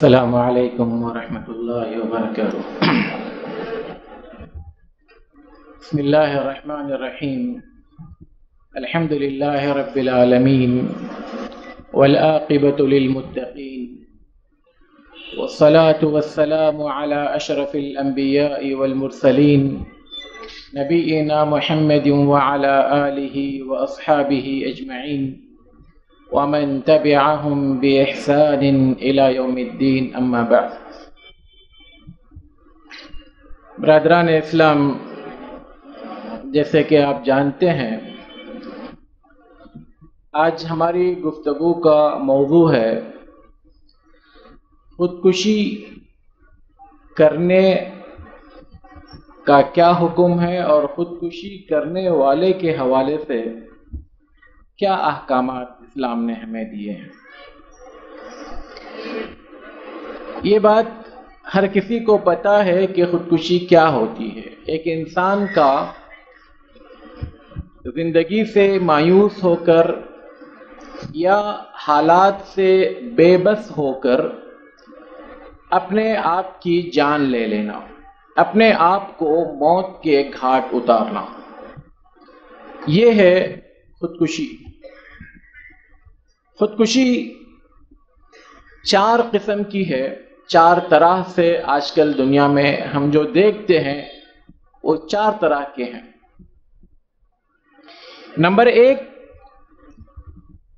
السلام علیکم ورحمۃ اللہ وبرکاتہ۔ بسم اللہ الرحمن الرحیم، الحمد للہ رب العالمین والعاقبۃ للمتقین والصلاة والسلام علی اشرف الانبیاء والمرسلین نبینا محمد وعلی آلہ واصحابہ اجمعین ومن تبعهم بإحسان إلى يوم الدین، اما بعد۔ برادران اسلام، جیسے کہ آپ جانتے ہیں آج ہماری گفتگو کا موضوع ہے خودکشی کرنے کا کیا حکم ہے اور خودکشی کرنے والے کے حوالے سے کیا احکامات اسلام نے ہمیں دیے ہیں۔ یہ بات ہر کسی کو پتہ ہے کہ خودکشی کیا ہوتی ہے۔ ایک انسان کا زندگی سے مایوس ہو کر یا حالات سے بے بس ہو کر اپنے آپ کی جان لے لینا، اپنے آپ کو موت کے گھاٹ اتارنا، یہ ہے خودکشی۔ خودکشی چار قسم کی ہے، چار طرح سے آج کل دنیا میں ہم جو دیکھتے ہیں وہ چار طرح کے ہیں۔ نمبر ایک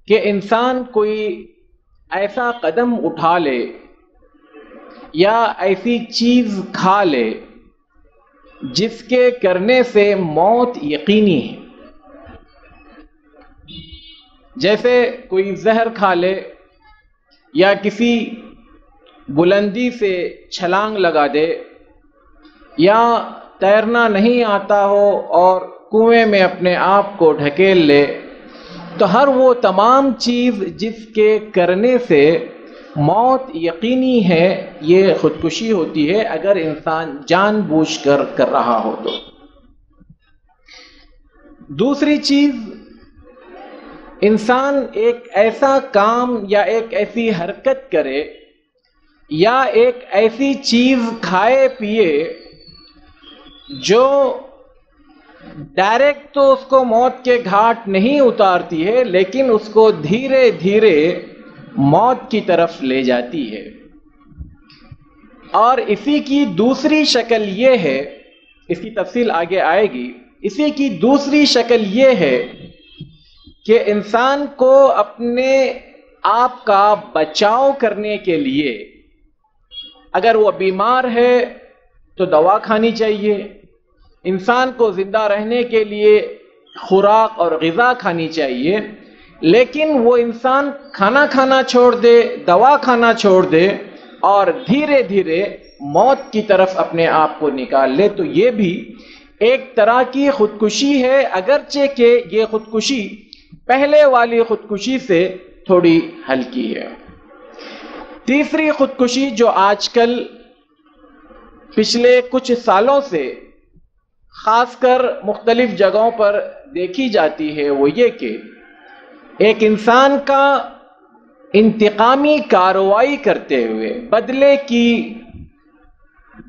کہ انسان کوئی ایسا قدم اٹھا لے یا ایسی چیز کھا لے جس کے کرنے سے موت یقینی ہے، جیسے کوئی زہر کھا لے یا کسی بلندی سے چھلانگ لگا دے، یا تیرنا نہیں آتا ہو اور کنویں میں اپنے آپ کو ڈھکیل لے، تو ہر وہ تمام چیز جس کے کرنے سے موت یقینی ہے، یہ خودکشی ہوتی ہے اگر انسان جان بوجھ کر رہا ہو تو۔ دوسری چیز، انسان ایک ایسا کام یا ایک ایسی حرکت کرے یا ایک ایسی چیز کھائے پیے جو ڈائریکٹ تو اس کو موت کے گھاٹ نہیں اتارتی ہے، لیکن اس کو دھیرے دھیرے موت کی طرف لے جاتی ہے۔ اور اسی کی دوسری شکل یہ ہے، اس کی تفصیل آگے آئے گی، اسی کی دوسری شکل یہ ہے کہ انسان کو اپنے آپ کا بچاؤ کرنے کے لیے اگر وہ بیمار ہے تو دوا کھانی چاہیے، انسان کو زندہ رہنے کے لیے خوراک اور غذا کھانی چاہیے، لیکن وہ انسان کھانا کھانا چھوڑ دے، دوا کھانا چھوڑ دے اور دھیرے دھیرے موت کی طرف اپنے آپ کو نکال لے، تو یہ بھی ایک طرح کی خودکشی ہے، اگرچہ کہ یہ خودکشی پہلے والی خودکشی سے تھوڑی ہلکی ہے۔ تیسری خودکشی جو آج کل پچھلے کچھ سالوں سے خاص کر مختلف جگہوں پر دیکھی جاتی ہے، وہ یہ کہ ایک انسان کا انتقامی کارروائی کرتے ہوئے، بدلے کی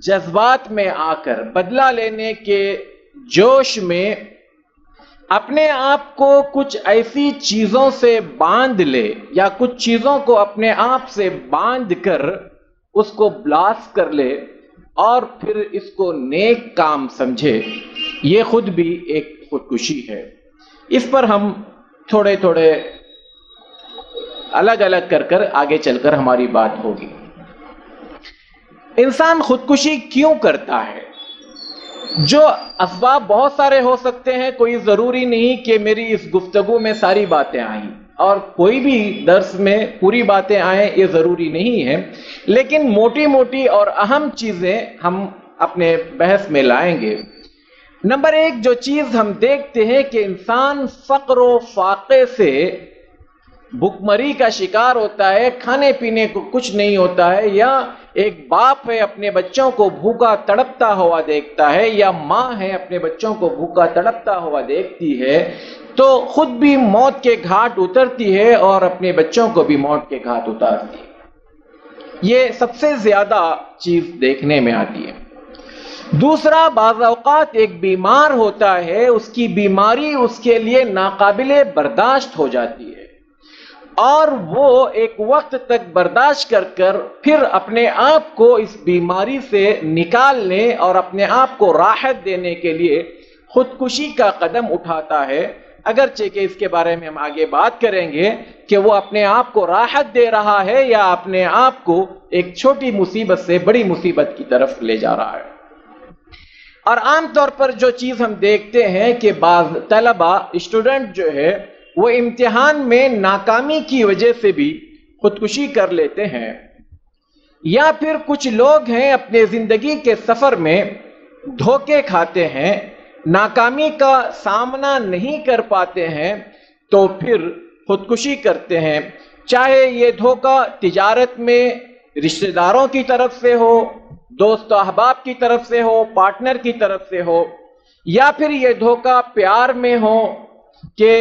جذبات میں آ کر، بدلہ لینے کے جوش میں اپنے آپ کو کچھ ایسی چیزوں سے باندھ لے یا کچھ چیزوں کو اپنے آپ سے باندھ کر اس کو بلاس کر لے اور پھر اس کو نیک کام سمجھے، یہ خود بھی ایک خودکشی ہے۔ اس پر ہم تھوڑے تھوڑے الگ الگ کر آگے چل کر ہماری بات ہوگی۔ انسان خودکشی کیوں کرتا ہے؟ جو اسباب بہت سارے ہو سکتے ہیں، کوئی ضروری نہیں کہ میری اس گفتگو میں ساری باتیں آئیں اور کوئی بھی درس میں پوری باتیں آئیں، یہ ضروری نہیں ہے، لیکن موٹی موٹی اور اہم چیزیں ہم اپنے بحث میں لائیں گے۔ نمبر ایک جو چیز ہم دیکھتے ہیں کہ انسان فقر و فاقے سے بھوکمری کا شکار ہوتا ہے، کھانے پینے کو کچھ نہیں ہوتا ہے، یا ایک باپ ہے اپنے بچوں کو بھوکا تڑپتا ہوا دیکھتا ہے، یا ماں ہے اپنے بچوں کو بھوکا تڑپتا ہوا دیکھتی ہے، تو خود بھی موت کے گھاٹ اترتی ہے اور اپنے بچوں کو بھی موت کے گھاٹ اتارتی ہے۔ یہ سب سے زیادہ چیز دیکھنے میں آتی ہے۔ دوسرا، بعض اوقات ایک بیمار ہوتا ہے، اس کی بیماری اس کے لیے ناقابل برداشت ہو جاتی ہے، اور وہ ایک وقت تک برداشت کر پھر اپنے آپ کو اس بیماری سے نکالنے اور اپنے آپ کو راحت دینے کے لیے خودکشی کا قدم اٹھاتا ہے، اگرچہ کہ اس کے بارے میں ہم آگے بات کریں گے کہ وہ اپنے آپ کو راحت دے رہا ہے یا اپنے آپ کو ایک چھوٹی مصیبت سے بڑی مصیبت کی طرف لے جا رہا ہے۔ اور عام طور پر جو چیز ہم دیکھتے ہیں کہ بعض طلبہ اسٹوڈنٹ جو ہے وہ امتحان میں ناکامی کی وجہ سے بھی خودکشی کر لیتے ہیں، یا پھر کچھ لوگ ہیں اپنے زندگی کے سفر میں دھوکے کھاتے ہیں، ناکامی کا سامنا نہیں کر پاتے ہیں تو پھر خودکشی کرتے ہیں، چاہے یہ دھوکہ تجارت میں رشتہ داروں کی طرف سے ہو، دوست و احباب کی طرف سے ہو، پارٹنر کی طرف سے ہو، یا پھر یہ دھوکہ پیار میں ہو کہ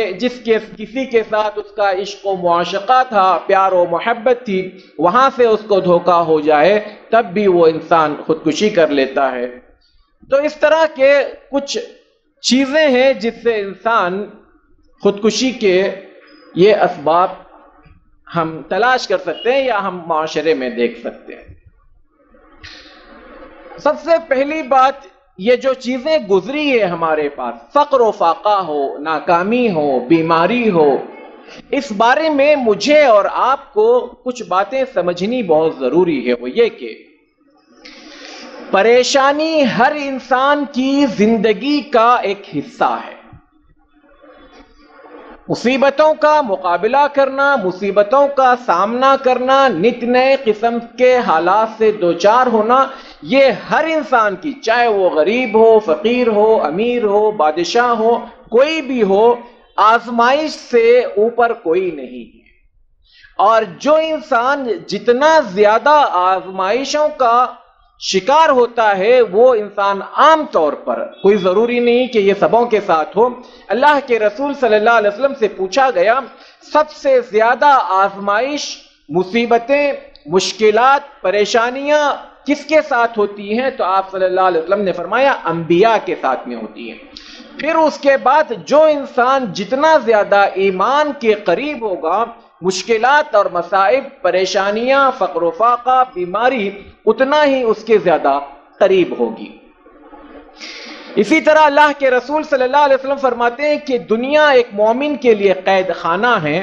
کسی کے ساتھ اس کا عشق و معاشقہ تھا، پیار و محبت تھی، وہاں سے اس کو دھوکہ ہو جائے تب بھی وہ انسان خودکشی کر لیتا ہے۔ تو اس طرح کے کچھ چیزیں ہیں جس سے انسان خودکشی کے یہ اسباب ہم تلاش کر سکتے ہیں یا ہم معاشرے میں دیکھ سکتے ہیں۔ سب سے پہلی بات، یہ جو چیزیں گزری ہے ہمارے پاس، فقر و فاقہ ہو، ناکامی ہو، بیماری ہو، اس بارے میں مجھے اور آپ کو کچھ باتیں سمجھنی بہت ضروری ہے۔ وہ یہ کہ پریشانی ہر انسان کی زندگی کا ایک حصہ ہے۔ مصیبتوں کا مقابلہ کرنا، مصیبتوں کا سامنا کرنا، نت نئے قسم کے حالات سے دوچار ہونا، یہ ہر انسان کی، چاہے وہ غریب ہو، فقیر ہو، امیر ہو، بادشاہ ہو، کوئی بھی ہو، آزمائش سے اوپر کوئی نہیں ہے۔ اور جو انسان جتنا زیادہ آزمائشوں کا شکار ہوتا ہے، وہ انسان عام طور پر، کوئی ضروری نہیں کہ یہ سبوں کے ساتھ ہو، اللہ کے رسول صلی اللہ علیہ وسلم سے پوچھا گیا سب سے زیادہ آزمائش، مصیبتیں، مشکلات، پریشانیاں کس کے ساتھ ہوتی ہیں؟ تو آپ صلی اللہ علیہ وسلم نے فرمایا انبیاء کے ساتھ میں ہوتی ہیں۔ پھر اس کے بعد جو انسان جتنا زیادہ ایمان کے قریب ہوگا، مشکلات اور مصائب، پریشانیاں، فقر و فاقہ، بیماری اتنا ہی اس کے زیادہ قریب ہوگی۔ اسی طرح اللہ کے رسول صلی اللہ علیہ وسلم فرماتے ہیں کہ دنیا ایک مومن کے لیے قید خانہ ہے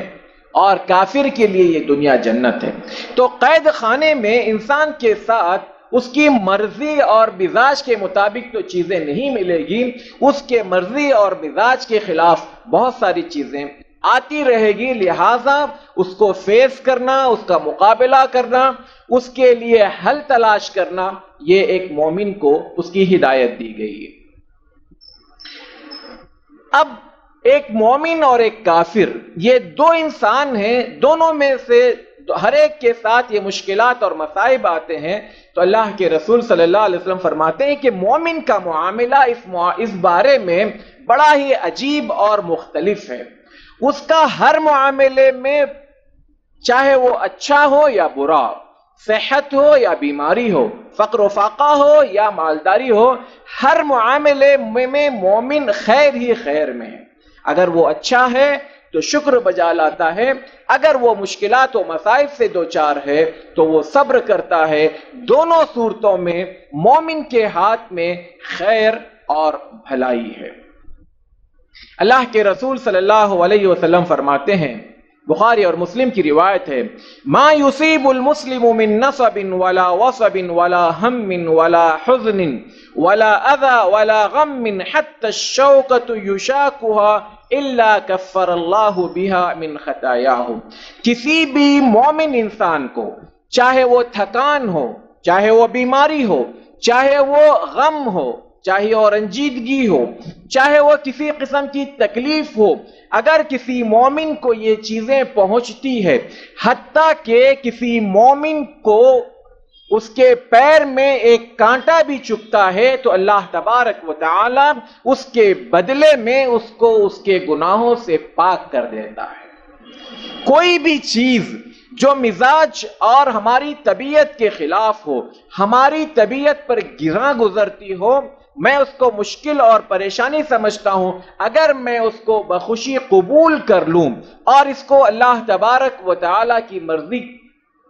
اور کافر کے لیے یہ دنیا جنت ہے۔ تو قید خانے میں انسان کے ساتھ اس کی مرضی اور مزاج کے مطابق تو چیزیں نہیں ملے گی، اس کے مرضی اور مزاج کے خلاف بہت ساری چیزیں آتی رہے گی، لہذا اس کو فیس کرنا، اس کا مقابلہ کرنا، اس کے لیے حل تلاش کرنا، یہ ایک مومن کو اس کی ہدایت دی گئی ہے۔ اب ایک مومن اور ایک کافر، یہ دو انسان ہیں، دونوں میں سے ہر ایک کے ساتھ یہ مشکلات اور مصائب آتے ہیں، تو اللہ کے رسول صلی اللہ علیہ وسلم فرماتے ہیں کہ مومن کا معاملہ اس بارے میں بڑا ہی عجیب اور مختلف ہے۔ اس کا ہر معاملے میں، چاہے وہ اچھا ہو یا برا، صحت ہو یا بیماری ہو، فقر و فاقہ ہو یا مالداری ہو، ہر معاملے میں مومن خیر ہی خیر میں ہے۔ اگر وہ اچھا ہے تو شکر بجا لاتا ہے، اگر وہ مشکلات و مصائب سے دوچار ہے تو وہ صبر کرتا ہے۔ دونوں صورتوں میں مومن کے ہاتھ میں خیر اور بھلائی ہے۔ اللہ کے رسول صلی اللہ علیہ وسلم فرماتے ہیں، بخاری اور مسلم کی روایت ہے، ما یصیب المسلم من نصب ولا وصب ولا ہم ولا حزن ولا اذى ولا غم حتى الشوكة يشاكها الا كفر الله بها من خطاياه۔ کسی بھی مومن انسان کو، چاہے وہ تھکان ہو، چاہے وہ بیماری ہو، چاہے وہ غم ہو، چاہے وہ رنجیدگی ہو، چاہے وہ کسی قسم کی تکلیف ہو، اگر کسی مومن کو یہ چیزیں پہنچتی ہے، حتیٰ کہ کسی مومن کو اس کے پیر میں ایک کانٹا بھی چبھتا ہے تو اللہ تبارک و تعالی اس کے بدلے میں اس کو اس کے گناہوں سے پاک کر دیتا ہے۔ کوئی بھی چیز جو مزاج اور ہماری طبیعت کے خلاف ہو، ہماری طبیعت پر گراں گزرتی ہو، میں اس کو مشکل اور پریشانی سمجھتا ہوں، اگر میں اس کو بخوشی قبول کر لوں اور اس کو اللہ تبارک و تعالی کی مرضی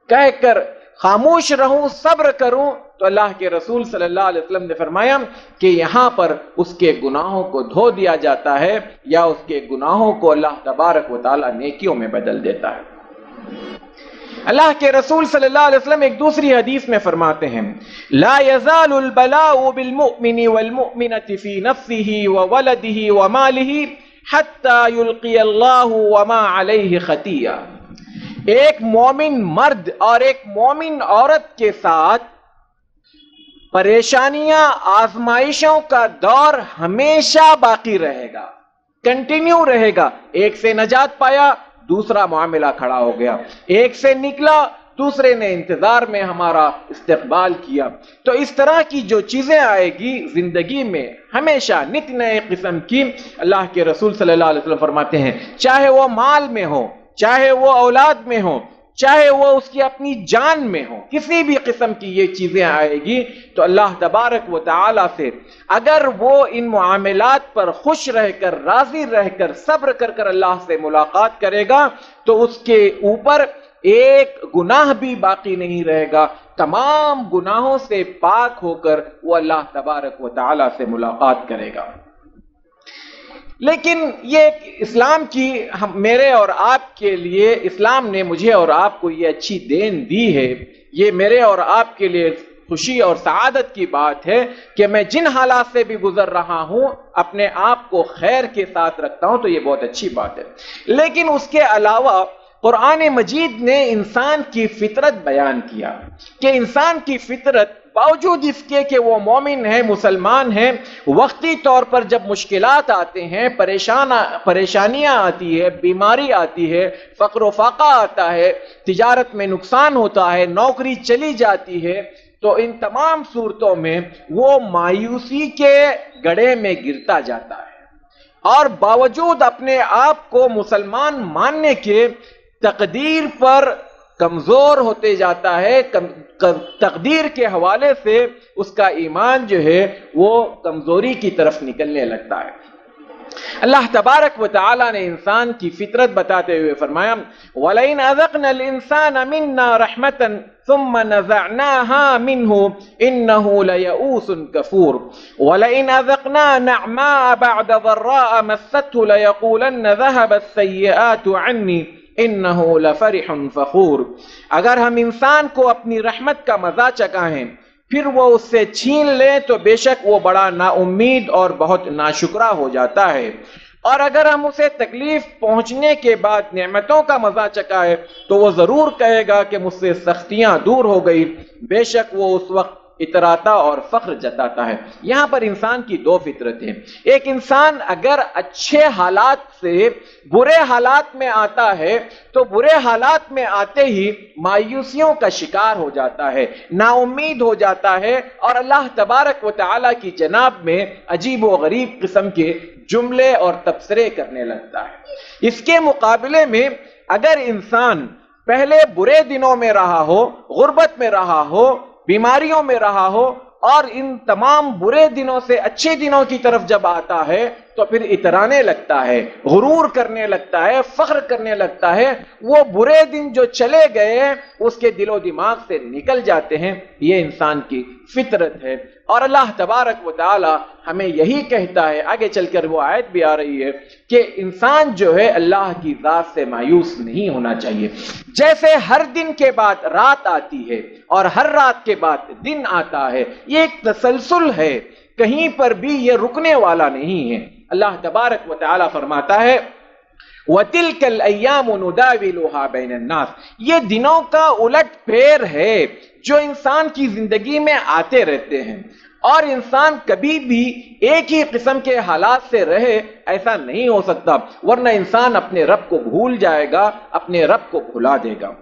کہہ کر خاموش رہوں، صبر کروں، تو اللہ کے رسول صلی اللہ علیہ وسلم نے فرمایا کہ یہاں پر اس کے گناہوں کو دھو دیا جاتا ہے، یا اس کے گناہوں کو اللہ تبارک و تعالی نیکیوں میں بدل دیتا ہے۔ اللہ کے رسول صلی اللہ علیہ وسلم ایک دوسری حدیث میں فرماتے ہیں، لا يزال البلاء بالمؤمن والمؤمنة في نفسه وولده وماله حتى يلقي الله وما عليه خطیہ۔ ایک مومن مرد اور ایک مومن عورت کے ساتھ پریشانیاں، آزمائشوں کا دور ہمیشہ باقی رہے گا، کنٹینیو رہے گا۔ ایک سے نجات پایا، دوسرا معاملہ کھڑا ہو گیا، ایک سے نکلا، دوسرے نے انتظار میں ہمارا استقبال کیا۔ تو اس طرح کی جو چیزیں آئے گی زندگی میں ہمیشہ نت نئے قسم کی، اللہ کے رسول صلی اللہ علیہ وسلم فرماتے ہیں چاہے وہ مال میں ہو، چاہے وہ اولاد میں ہو، چاہے وہ اس کی اپنی جان میں ہو، کسی بھی قسم کی یہ چیزیں آئے گی تو اللہ تبارک و تعالی سے اگر وہ ان معاملات پر خوش رہ کر، راضی رہ کر، صبر کر کر اللہ سے ملاقات کرے گا تو اس کے اوپر ایک گناہ بھی باقی نہیں رہے گا، تمام گناہوں سے پاک ہو کر وہ اللہ تبارک و تعالی سے ملاقات کرے گا۔ لیکن یہ اسلام کی میرے اور آپ کے لیے، اسلام نے مجھے اور آپ کو یہ اچھی دین دی ہے، یہ میرے اور آپ کے لیے خوشی اور سعادت کی بات ہے کہ میں جن حالات سے بھی گزر رہا ہوں اپنے آپ کو خیر کے ساتھ رکھتا ہوں، تو یہ بہت اچھی بات ہے۔ لیکن اس کے علاوہ قرآن مجید نے انسان کی فطرت بیان کیا کہ انسان کی فطرت باوجود اس کے کہ وہ مومن ہے، مسلمان ہے، وقتی طور پر جب مشکلات آتے ہیں، پریشانیاں آتی ہے، بیماری آتی ہے، فقر و فاقہ آتا ہے، تجارت میں نقصان ہوتا ہے، نوکری چلی جاتی ہے، تو ان تمام صورتوں میں وہ مایوسی کے گڑھے میں گرتا جاتا ہے اور باوجود اپنے آپ کو مسلمان ماننے کے تقدیر پر کمزور ہوتے جاتا ہے، تقدیر کے حوالے سے اس کا ایمان جو ہے وہ کمزوری کی طرف نکلنے لگتا ہے۔ اللہ تبارک و تعالی نے انسان کی فطرت بتاتے ہوئے فرمایا وَلَئِنْ أَذَقْنَا الْإِنسَانَ مِنَّا رَحْمَةً ثُمَّ نَزَعْنَاهَا مِنْهُ إِنَّهُ لَيَئُوسٌ كَفُورٌ وَلَئِنْ أَذَقْنَا نَعْمَاءَ بَعْدَ ضَرَّاءَ مَسَّتْهُ لَيَقُولَنَّ ذَهَبَ السَّيِّئَاتُ عَنِّي إِنَّهُ لَفَرِحٌ فَخُورٌ۔ اگر ہم انسان کو اپنی رحمت کا مزہ چکھائیں پھر وہ اس سے چھین لے تو بے شک وہ بڑا نا امید اور بہت ناشکرا ہو جاتا ہے، اور اگر ہم اسے تکلیف پہنچنے کے بعد نعمتوں کا مزہ چکھائے تو وہ ضرور کہے گا کہ مجھ سے سختیاں دور ہو گئی، بے شک وہ اس وقت اتراتا اور فخر جتاتا ہے۔ یہاں پر انسان کی دو فطرتیں، ایک انسان اگر اچھے حالات سے برے حالات میں آتا ہے تو برے حالات میں آتے ہی مایوسیوں کا شکار ہو جاتا ہے، نا امید ہو جاتا ہے اور اللہ تبارک و تعالی کی جناب میں عجیب و غریب قسم کے جملے اور تبصرے کرنے لگتا ہے۔ اس کے مقابلے میں اگر انسان پہلے برے دنوں میں رہا ہو، غربت میں رہا ہو، بیماریوں میں رہا ہو اور ان تمام برے دنوں سے اچھے دنوں کی طرف جب آتا ہے تو پھر اترانے لگتا ہے، غرور کرنے لگتا ہے، فخر کرنے لگتا ہے، وہ برے دن جو چلے گئے اس کے دل و دماغ سے نکل جاتے ہیں۔ یہ انسان کی فطرت ہے اور اللہ تبارک و تعالی ہمیں یہی کہتا ہے، آگے چل کر وہ آیت بھی آ رہی ہے کہ انسان جو ہے اللہ کی ذات سے مایوس نہیں ہونا چاہیے۔ جیسے ہر دن کے بعد رات آتی ہے اور ہر رات کے بعد دن آتا ہے، یہ ایک تسلسل ہے، کہیں پر بھی یہ رکنے والا نہیں ہے۔ اللہ تبارک و تعالی فرماتا ہے وَتِلْكَ الْأَيَّامُ نُدَاوِلُهَا بَيْنَ النَّاسِ، یہ دنوں کا الٹ پھیر ہے جو انسان کی زندگی میں آتے رہتے ہیں، اور انسان کبھی بھی ایک ہی قسم کے حالات سے رہے ایسا نہیں ہو سکتا، ورنہ انسان اپنے رب کو بھول جائے گا، اپنے رب کو بھلا دے گا۔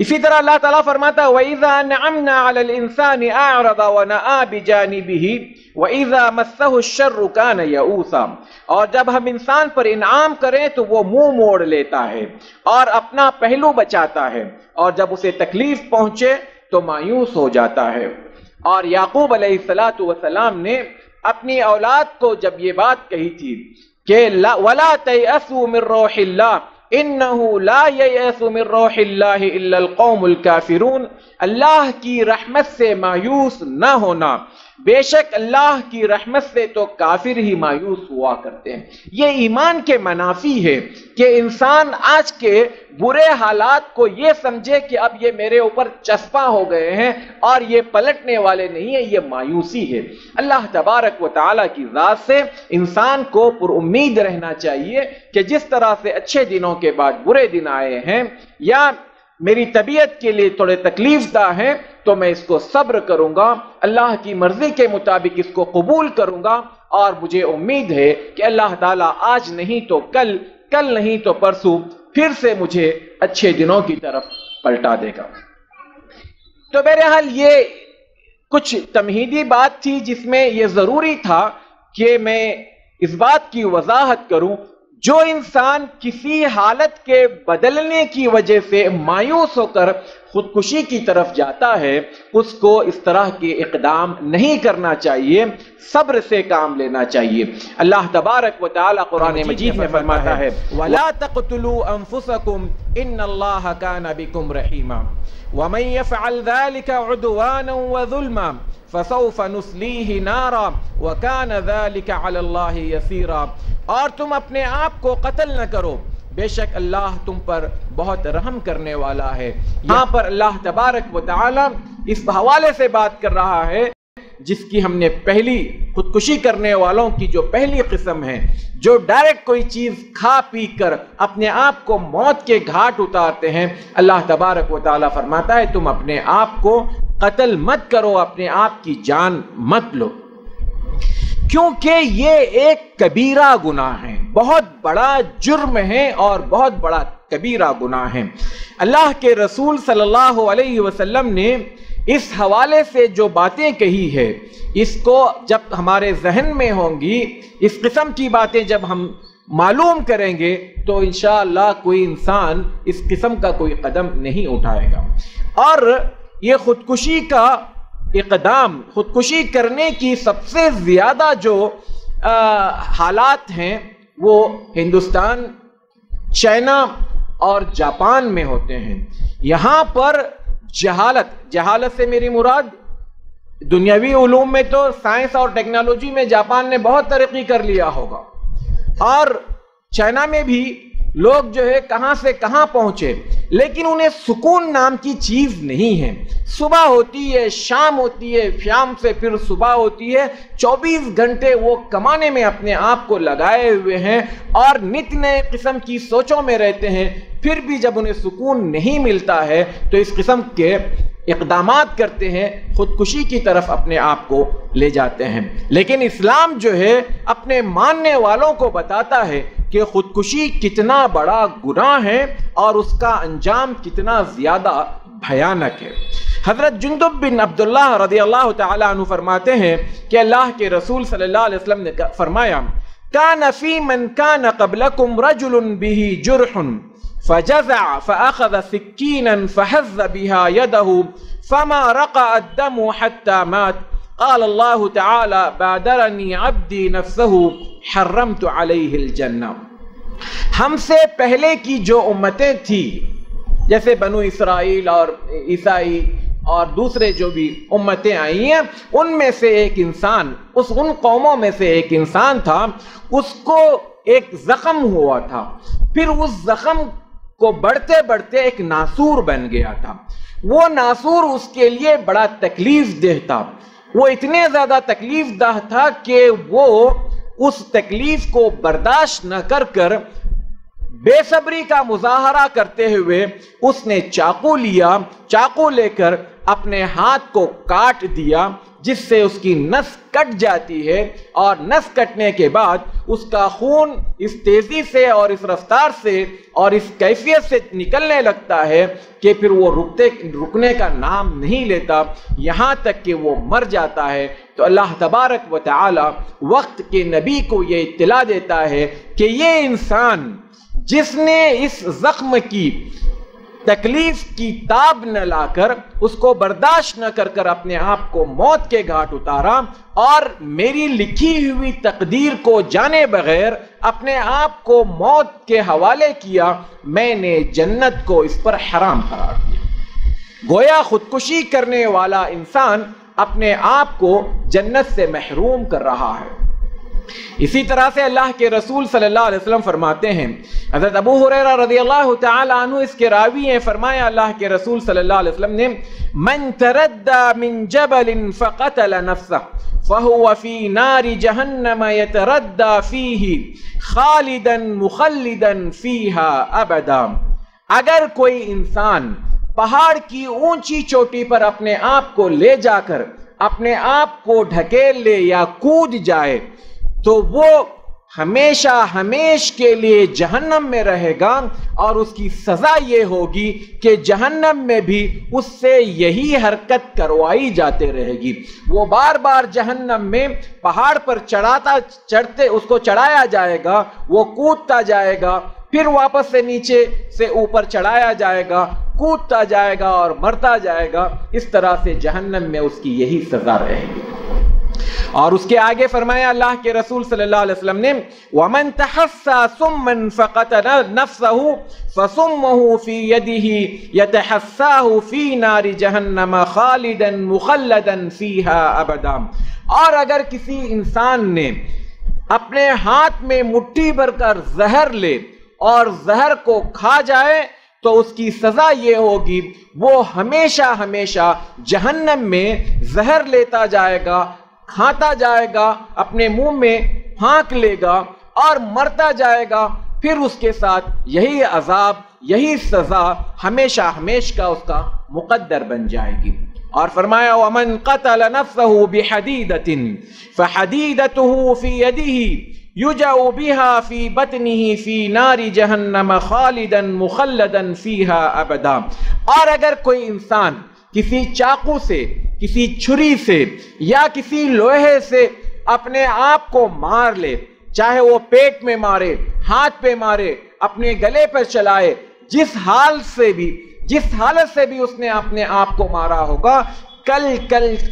اسی طرح اللہ تعالیٰ فرماتا ہے وَإِذَا أَنْعَمْنَا عَلَى الْإِنسَانِ أَعْرَضَ وَنَأَىٰ بِجَانِبِهِ وَإِذَا مَسَّهُ الشَّرُّ كَانَ يَئُوسًا، اور جب ہم انسان پر انعام کریں تو وہ منہ موڑ لیتا ہے اور اپنا پہلو بچاتا ہے، اور جب اسے تکلیف پہنچے تو مایوس ہو جاتا ہے۔ اور یعقوب علیہ السلام نے اپنی اولاد کو جب یہ بات کہی تھی کہ وَلَا تَيْأَسُوا مِن رَّوْحِ اللَّهِ إِنَّهُ لَا يَيْأَسُ مِن رَّوْحِ اللَّهِ إِلَّا الْقَوْمُ الْكَافِرُونَ، اللہ کی رحمت سے مایوس نہ ہونا، بے شک اللہ کی رحمت سے تو کافر ہی مایوس ہوا کرتے ہیں۔ یہ ایمان کے منافی ہے کہ انسان آج کے برے حالات کو یہ سمجھے کہ اب یہ میرے اوپر چسپاں ہو گئے ہیں اور یہ پلٹنے والے نہیں ہیں، یہ مایوسی ہے۔ اللہ تبارک و تعالیٰ کی ذات سے انسان کو پر امید رہنا چاہیے کہ جس طرح سے اچھے دنوں کے بعد برے دن آئے ہیں، یا میری طبیعت کے لیے تھوڑے تکلیف دہ ہیں تو میں اس کو صبر کروں گا، اللہ کی مرضی کے مطابق اس کو قبول کروں گا، اور مجھے امید ہے کہ اللہ تعالیٰ آج نہیں تو کل، کل نہیں تو پرسوں پھر سے مجھے اچھے دنوں کی طرف پلٹا دے گا۔ تو بہرحال یہ کچھ تمہیدی بات تھی جس میں یہ ضروری تھا کہ میں اس بات کی وضاحت کروں، جو انسان کسی حالت کے بدلنے کی وجہ سے مایوس ہو کر خودکشی کی طرف جاتا ہے، اس کو اس طرح کے اقدام نہیں کرنا چاہیے، صبر سے کام لینا چاہیے۔ اللہ تبارک و تعالی قرآن مجید میں فرماتا ہے وَلَا تَقْتُلُوا أَنفُسَكُمْ إِنَّ اللَّهَ كَانَ بِكُمْ رَحِيمًا وَمَن يَفْعَلْ ذَلِكَ عُدْوَانًا وَظُلْمًا فَسَوْفَ نُصْلِيهِ نَارًا وَكَانَ ذَلِكَ عَلَى اللَّهِ يَسِيرًا، اور تم اپنے آپ کو قتل نہ کرو، بے شک اللہ تم پر بہت رحم کرنے والا ہے۔ یہاں پر اللہ تبارک و تعالی اس حوالے سے بات کر رہا ہے جس کی ہم نے پہلی خودکشی کرنے والوں کی جو پہلی قسم ہے، جو ڈائریکٹ کوئی چیز کھا پی کر اپنے آپ کو موت کے گھاٹ اتارتے ہیں، اللہ تبارک و تعالی فرماتا ہے تم اپنے آپ کو قتل مت کرو، اپنے آپ کی جان مت لو، کیونکہ یہ ایک کبیرہ گناہ ہے، بہت بڑا جرم ہے اور بہت بڑا کبیرہ گناہ ہے۔ اللہ کے رسول صلی اللہ علیہ وسلم نے اس حوالے سے جو باتیں کہی ہے، اس کو جب ہمارے ذہن میں ہوں گی، اس قسم کی باتیں جب ہم معلوم کریں گے تو انشاءاللہ کوئی انسان اس قسم کا کوئی قدم نہیں اٹھائے گا۔ اور یہ خودکشی کا اقدام، خودکشی کرنے کی سب سے زیادہ جو حالات ہیں وہ ہندوستان، چائنا اور جاپان میں ہوتے ہیں۔ یہاں پر جہالت سے میری مراد دنیاوی علوم میں تو سائنس اور ٹیکنالوجی میں جاپان نے بہت ترقی کر لیا ہوگا، اور چائنا میں بھی لوگ جو ہے کہاں سے کہاں پہنچے، لیکن انہیں سکون نام کی چیز نہیں ہے۔ صبح ہوتی ہے، شام ہوتی ہے، شام سے پھر صبح ہوتی ہے، 24 گھنٹے وہ کمانے میں اپنے آپ کو لگائے ہوئے ہیں اور نت نئے قسم کی سوچوں میں رہتے ہیں، پھر بھی جب انہیں سکون نہیں ملتا ہے تو اس قسم کے اقدامات کرتے ہیں، خودکشی کی طرف اپنے آپ کو لے جاتے ہیں۔ لیکن اسلام جو ہے اپنے ماننے والوں کو بتاتا ہے کہ خودکشی کتنا بڑا گناہ ہے اور اس کا انجام کتنا زیادہ بھیانک ہے۔ حضرت جندب بن عبداللہ رضی اللہ تعالی عنہ فرماتے ہیں کہ اللہ کے رسول صلی اللہ علیہ وسلم نے فرمایا کان فی من کان قبلکم رجل به جرح فجزع فأخذ سکینا فحز بها يده فما رقع الدم حتى مات قال اللہ تعالی بادرنی عبدی نفسه حرمت علیہ الجنہ۔ ہم سے پہلے کی جو امتیں تھی جیسے بنو اسرائیل اور عیسائی اور دوسرے جو بھی امتیں آئی ہیں، ان میں سے ایک انسان، ان قوموں میں سے ایک انسان تھا، اس کو ایک زخم ہوا تھا، پھر اس زخم کو بڑھتے بڑھتے ایک ناسور بن گیا تھا۔ وہ ناسور اس کے لیے بڑا تکلیف دہ تھا، وہ اتنے زیادہ تکلیف دہ تھا کہ وہ اس تکلیف کو برداشت نہ کر بے صبری کا مظاہرہ کرتے ہوئے اس نے چاقو لیا، چاقو لے کر اپنے ہاتھ کو کاٹ دیا، جس سے اس کی نس کٹ جاتی ہے، اور نس کٹنے کے بعد اس کا خون اس تیزی سے اور اس رفتار سے اور اس کیفیت سے نکلنے لگتا ہے کہ پھر وہ رکنے کا نام نہیں لیتا، یہاں تک کہ وہ مر جاتا ہے۔ تو اللہ تبارک و تعالی وقت کے نبی کو یہ اطلاع دیتا ہے کہ یہ انسان جس نے اس زخم کی تکلیف کی تاب نہ لا کر، اس کو برداشت نہ کر اپنے آپ کو موت کے گھاٹ اتارا اور میری لکھی ہوئی تقدیر کو جانے بغیر اپنے آپ کو موت کے حوالے کیا، میں نے جنت کو اس پر حرام قرار دیا۔ گویا خودکشی کرنے والا انسان اپنے آپ کو جنت سے محروم کر رہا ہے۔ اسی طرح سے اللہ کے رسول صلی اللہ علیہ وسلم فرماتے ہیں، حضرت ابو ہریرہ رضی اللہ تعالی عنہ اس کے راوی ہیں، فرمایا اللہ کے رسول صلی اللہ علیہ وسلم نے، من تردى من جبل فقتل نفسه فهو في نار جہنم يتردى فيه خالدا مخلدا فيها ابدا۔ اگر کوئی انسان پہاڑ کی اونچی چوٹی پر اپنے آپ کو لے جا کر اپنے آپ کو ڈھکیل لے یا کود جائے تو وہ ہمیشہ ہمیش کے لیے جہنم میں رہے گا، اور اس کی سزا یہ ہوگی کہ جہنم میں بھی اس سے یہی حرکت کروائی جاتے رہے گی۔ وہ بار بار جہنم میں پہاڑ پر چڑھتے اس کو چڑھایا جائے گا، وہ کودتا جائے گا، پھر واپس سے نیچے سے اوپر چڑھایا جائے گا، کودتا جائے گا اور مرتا جائے گا۔ اس طرح سے جہنم میں اس کی یہی سزا رہے گی۔ اور اس کے آگے فرمایا اللہ کے رسول صلی اللہ علیہ وسلم نے، وَمَن تَحَسَّى سُمًّا فَقَتَلَ نَفْسَهُ فَسُمُّهُ فِي يَدِهِ يَتَحَسَّاهُ فِي نَارِ جَهَنَّمَ خَالِدًا مُخَلَّدًا فِيهَا أَبَدًا۔ اور اگر کسی انسان نے اپنے ہاتھ میں مٹھی بھر کر زہر لے اور زہر کو کھا جائے تو اس کی سزا یہ ہوگی، وہ ہمیشہ ہمیشہ جہنم میں زہر لیتا جائے گا، کھاتا جائے گا، اپنے منہ میں پھانک لے گا اور مرتا جائے گا، پھر اس کے ساتھ یہی عذاب، یہی سزا ہمیشہ ہمیش کا اس کا مقدر بن جائے گی۔ اور فرمایا وَمَن قَتَلَ نَفْسَهُ بِحَدِيدَةٍ فَحَدِيدَتُهُ فِي يَدِهِ يُجَعُ بِهَا فِي بَطْنِهِ فِي نَارِ جَهَنَّمَ خَالِدًا مُخَلَّدًا فِيهَا أَبَدًا۔ اور اگر کوئی انسان کسی چاقو سے، کسی چھری سے یا کسی لوہے سے اپنے آپ کو مار لے، چاہے وہ پیٹ میں مارے، ہاتھ پہ مارے، اپنے گلے پر چلائے، جس حالت سے بھی اس نے اپنے آپ کو مارا ہوگا، کل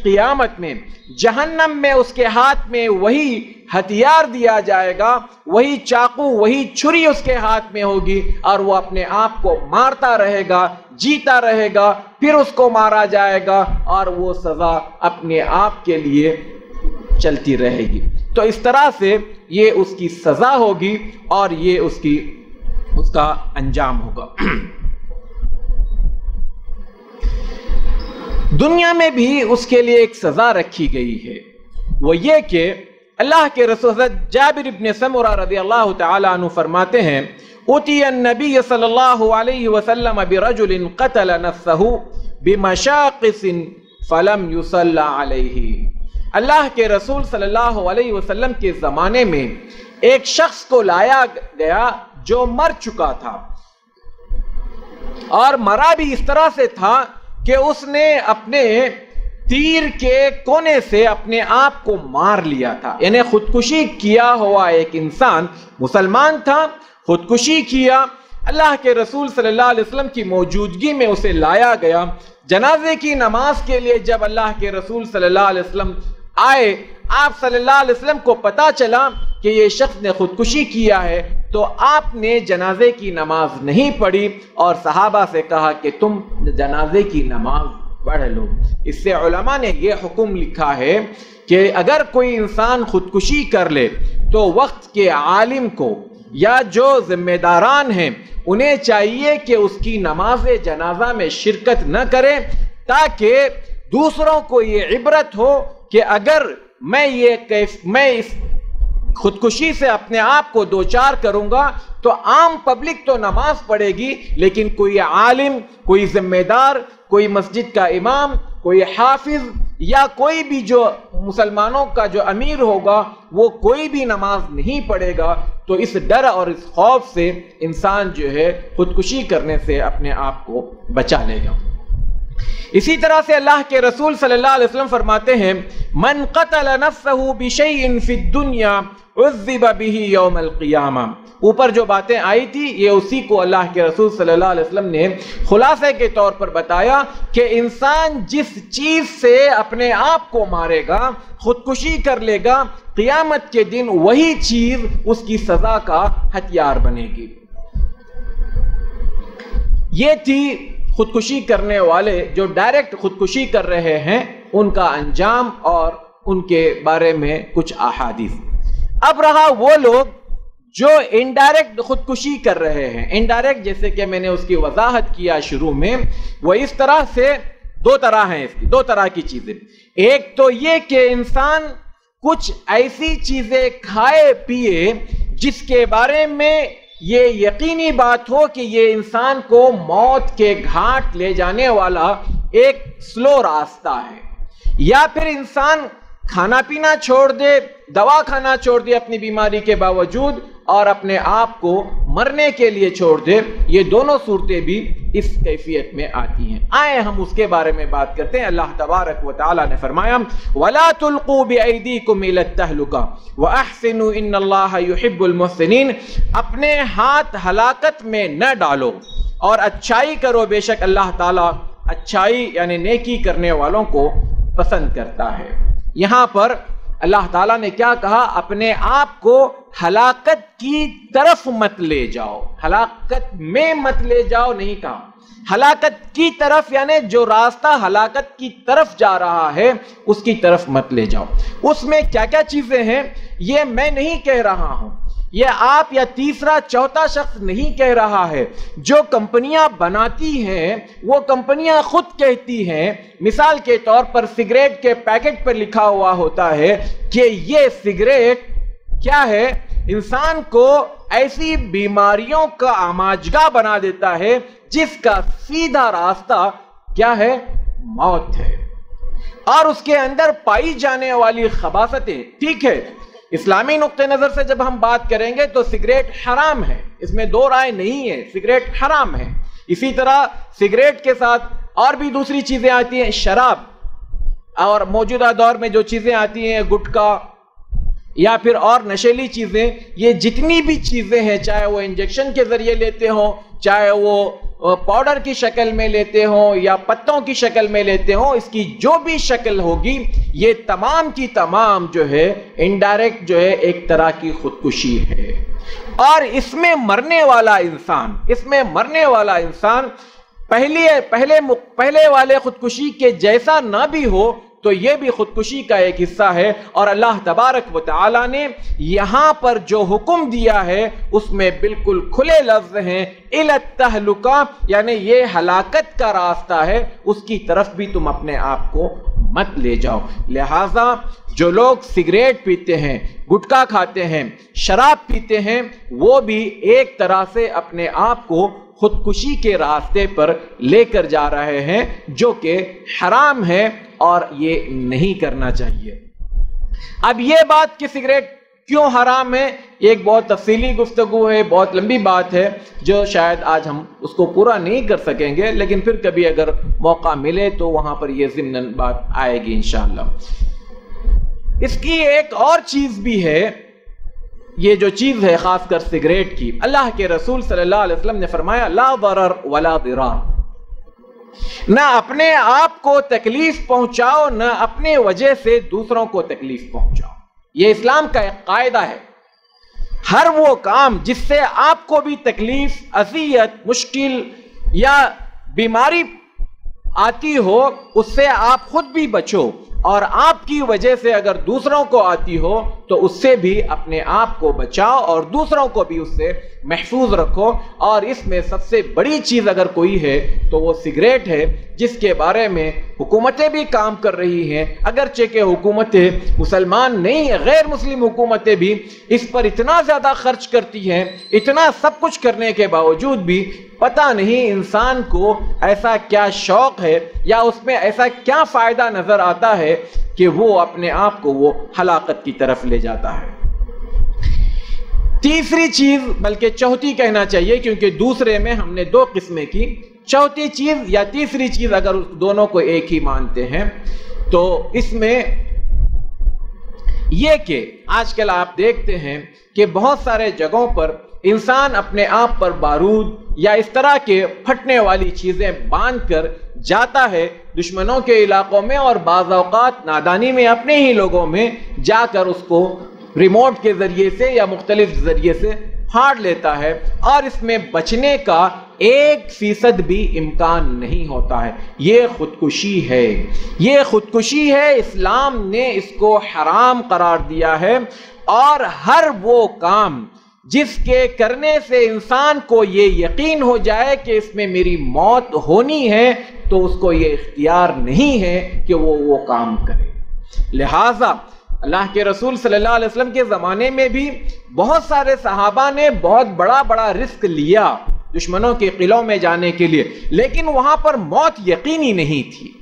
قیامت میں جہنم میں اس کے ہاتھ میں وہی ہتھیار دیا جائے گا، وہی چاقو، وہی چھری اس کے ہاتھ میں ہوگی، اور وہ اپنے آپ کو مارتا رہے گا، جیتا رہے گا، پھر اس کو مارا جائے گا، اور وہ سزا اپنے آپ کے لیے چلتی رہے گی۔ تو اس طرح سے یہ اس کی سزا ہوگی اور یہ اس کا انجام ہوگا۔ دنیا میں بھی اس کے لیے ایک سزا رکھی گئی ہے، وہ یہ کہ اللہ کے رسول حضرت جابر بن سمرہ رضی اللہ تعالی عنہ فرماتے ہیں، اُتِیَ النبی صلی اللہ علیہ وسلم برجل قتل نفسه بمشاقص فلم يصلى علیہ۔ اللہ کے رسول صلی اللہ علیہ وسلم کے زمانے میں ایک شخص کو لایا گیا جو مر چکا تھا، اور مرا بھی اس طرح سے تھا کہ اس نے اپنے تیر کے کونے سے اپنے آپ کو مار لیا تھا، یعنی خودکشی کیا ہوا ایک انسان مسلمان تھا، خودکشی کیا۔ اللہ کے رسول صلی اللہ علیہ وسلم کی موجودگی میں اسے لایا گیا۔ جنازے کی نماز کے لیے جب اللہ کے رسول صلی اللہ علیہ وسلم آئے، آپ صلی اللہ علیہ وسلم کو پتا چلا کہ یہ شخص نے خودکشی کیا ہے، تو آپ نے جنازے کی نماز نہیں پڑھی اور صحابہ سے کہا کہ تم جنازے کی نماز پڑھ لو۔ اس سے علماء نے یہ حکم لکھا ہے کہ اگر کوئی انسان خودکشی کر لے تو وقت کے عالم کو یا جو ذمہ داران ہیں انہیں چاہیے کہ اس کی نماز جنازہ میں شرکت نہ کرے، تاکہ دوسروں کو یہ عبرت ہو کہ اگر میں اس خودکشی سے اپنے آپ کو دوچار کروں گا تو عام پبلک تو نماز پڑھے گی، لیکن کوئی عالم، کوئی ذمہ دار، کوئی مسجد کا امام، کوئی حافظ یا کوئی بھی جو مسلمانوں کا جو امیر ہوگا وہ کوئی بھی نماز نہیں پڑھے گا، تو اس ڈر اور اس خوف سے انسان جو ہے خودکشی کرنے سے اپنے آپ کو بچا لے گا۔ اسی طرح سے اللہ کے رسول صلی اللہ علیہ وسلم فرماتے ہیں من قتل نفسه بشیء فی الدنیا عذب به یوم القیامہ۔ اوپر جو باتیں آئی تھی یہ اسی کو اللہ کے رسول صلی اللہ علیہ وسلم نے خلاصے کے طور پر بتایا کہ انسان جس چیز سے اپنے آپ کو مارے گا، خودکشی کر لے گا، قیامت کے دن وہی چیز اس کی سزا کا ہتھیار بنے گی۔ یہ تھی خودکشی کرنے والے جو ڈائریکٹ خودکشی کر رہے ہیں ان کا انجام اور ان کے بارے میں کچھ احادیث۔ اب رہا وہ لوگ جو انڈائریکٹ خودکشی کر رہے ہیں۔ انڈائریکٹ جیسے کہ میں نے اس کی وضاحت کیا شروع میں، وہ اس طرح سے دو طرح ہیں، اس کی دو طرح کی چیزیں۔ ایک تو یہ کہ انسان کچھ ایسی چیزیں کھائے پیے جس کے بارے میں یہ یقینی بات ہو کہ یہ انسان کو موت کے گھاٹ لے جانے والا ایک سلو راستہ ہے، یا پھر انسان کھانا پینا چھوڑ دے، دوا کھانا چھوڑ دے اپنی بیماری کے باوجود، اور اپنے آپ کو مرنے کے لیے چھوڑ دے۔ یہ دونوں صورتیں بھی اس کیفیت میں آتی ہیں۔ آئے ہم اس کے بارے میں بات کرتے ہیں۔ اللہ تبارک و تعالی نے فرمایا وَلَا تُلْقُوا بِأَيْدِيكُمْ إِلَى التَّهْلُكَةِ وَأَحْسِنُوا إِنَّ اللَّهَ يُحِبُّ الْمُحْسِنِينَ۔ اپنے ہاتھ ہلاکت میں نہ ڈالو اور اچھائی کرو، بے شک اللہ تعالیٰ اچھائی یعنی نیکی کرنے والوں کو پسند کرتا ہے۔ یہاں پر اللہ تعالیٰ نے کیا کہا؟ اپنے آپ کو ہلاکت کی طرف مت لے جاؤ، ہلاکت میں مت لے جاؤ نہیں کہا، ہلاکت کی طرف یعنی جو راستہ ہلاکت کی طرف جا رہا ہے اس کی طرف مت لے جاؤ۔ اس میں کیا کیا چیزیں ہیں یہ میں نہیں کہہ رہا ہوں، یہ آپ یا تیسرا چوتھا شخص نہیں کہہ رہا ہے۔ جو کمپنیاں بناتی ہیں وہ کمپنیاں خود کہتی ہیں، مثال کے طور پر سگریٹ کے پیکٹ پر لکھا ہوا ہوتا ہے کہ یہ سگریٹ کیا ہے، انسان کو ایسی بیماریوں کا آماجگاہ بنا دیتا ہے جس کا سیدھا راستہ کیا ہے، موت ہے، اور اس کے اندر پائی جانے والی خباثتیں۔ ٹھیک ہے، اسلامی نقطہ نظر سے جب ہم بات کریں گے تو سگریٹ حرام ہے، اس میں دو رائے نہیں ہے، سگریٹ حرام ہے۔ اسی طرح سگریٹ کے ساتھ اور بھی دوسری چیزیں آتی ہیں، شراب، اور موجودہ دور میں جو چیزیں آتی ہیں گٹکا یا پھر اور نشیلی چیزیں، یہ جتنی بھی چیزیں ہیں چاہے وہ انجیکشن کے ذریعے لیتے ہوں، چاہے وہ پاؤڈر کی شکل میں لیتے ہوں یا پتوں کی شکل میں لیتے ہوں، اس کی جو بھی شکل ہوگی یہ تمام کی تمام جو ہے انڈائریکٹ جو ہے ایک طرح کی خودکشی ہے۔ اور اس میں مرنے والا انسان پہلے والے خودکشی کے جیسا نہ بھی ہو تو یہ بھی خودکشی کا ایک حصہ ہے۔ اور اللہ تبارک و تعالی نے یہاں پر جو حکم دیا ہے اس میں بالکل کھلے لفظ ہیں، اِلَى التَّهْلُكَةِ، یعنی یہ ہلاکت کا راستہ ہے، اس کی طرف بھی تم اپنے آپ کو مت لے جاؤ۔ لہٰذا جو لوگ سگریٹ پیتے ہیں، گٹکا کھاتے ہیں، شراب پیتے ہیں، وہ بھی ایک طرح سے اپنے آپ کو خودکشی کے راستے پر لے کر جا رہے ہیں، جو کہ حرام ہے اور یہ نہیں کرنا چاہیے۔ اب یہ بات کہ سگریٹ کیوں حرام ہے یہ ایک بہت تفصیلی گفتگو ہے، بہت لمبی بات ہے جو شاید آج ہم اس کو پورا نہیں کر سکیں گے، لیکن پھر کبھی اگر موقع ملے تو وہاں پر یہ ضمناً بات آئے گی انشاءاللہ۔ اس کی ایک اور چیز بھی ہے، یہ جو چیز ہے خاص کر سگریٹ کی، اللہ کے رسول صلی اللہ علیہ وسلم نے فرمایا لا ضرر ولا ضرار، نہ اپنے آپ کو تکلیف پہنچاؤ نہ اپنے وجہ سے دوسروں کو تکلیف پہنچاؤ۔ یہ اسلام کا ایک قاعدہ ہے، ہر وہ کام جس سے آپ کو بھی تکلیف، اذیت، مشکل یا بیماری آتی ہو اس سے آپ خود بھی بچو، اور آپ کی وجہ سے اگر دوسروں کو آتی ہو تو اس سے بھی اپنے آپ کو بچاؤ اور دوسروں کو بھی اس سے محفوظ رکھو. اور اس میں سب سے بڑی چیز اگر کوئی ہے تو وہ سگریٹ ہے، جس کے بارے میں حکومتیں بھی کام کر رہی ہیں، اگرچہ کہ حکومتیں مسلمان نہیں ہیں، غیر مسلم حکومتیں بھی اس پر اتنا زیادہ خرچ کرتی ہیں، اتنا سب کچھ کرنے کے باوجود بھی پتہ نہیں انسان کو ایسا کیا شوق ہے یا اس میں ایسا کیا فائدہ نظر آتا ہے کہ وہ اپنے آپ کو وہ ہلاکت کی طرف لے جاتا ہے. تیسری چیز، بلکہ چوتھی کہنا چاہیے کیونکہ دوسرے میں ہم نے دو قسمیں کی، چوتھی چیز یا تیسری چیز اگر دونوں کو ایک ہی مانتے ہیں تو اس میں یہ کہ آج کل آپ دیکھتے ہیں کہ بہت سارے جگہوں پر انسان اپنے آپ پر بارود یا اس طرح کے پھٹنے والی چیزیں باندھ کر جاتا ہے دشمنوں کے علاقوں میں، اور بعض اوقات نادانی میں اپنے ہی لوگوں میں جا کر اس کو ریموٹ کے ذریعے سے یا مختلف ذریعے سے پھاڑ لیتا ہے، اور اس میں بچنے کا 1% بھی امکان نہیں ہوتا ہے. یہ خودکشی ہے، یہ خودکشی ہے. اسلام نے اس کو حرام قرار دیا ہے، اور ہر وہ کام جس کے کرنے سے انسان کو یہ یقین ہو جائے کہ اس میں میری موت ہونی ہے تو اس کو یہ اختیار نہیں ہے کہ وہ کام کرے. لہذا اللہ کے رسول صلی اللہ علیہ وسلم کے زمانے میں بھی بہت سارے صحابہ نے بہت بڑا رزق لیا دشمنوں کے قلعوں میں جانے کے لیے، لیکن وہاں پر موت یقینی نہیں تھی.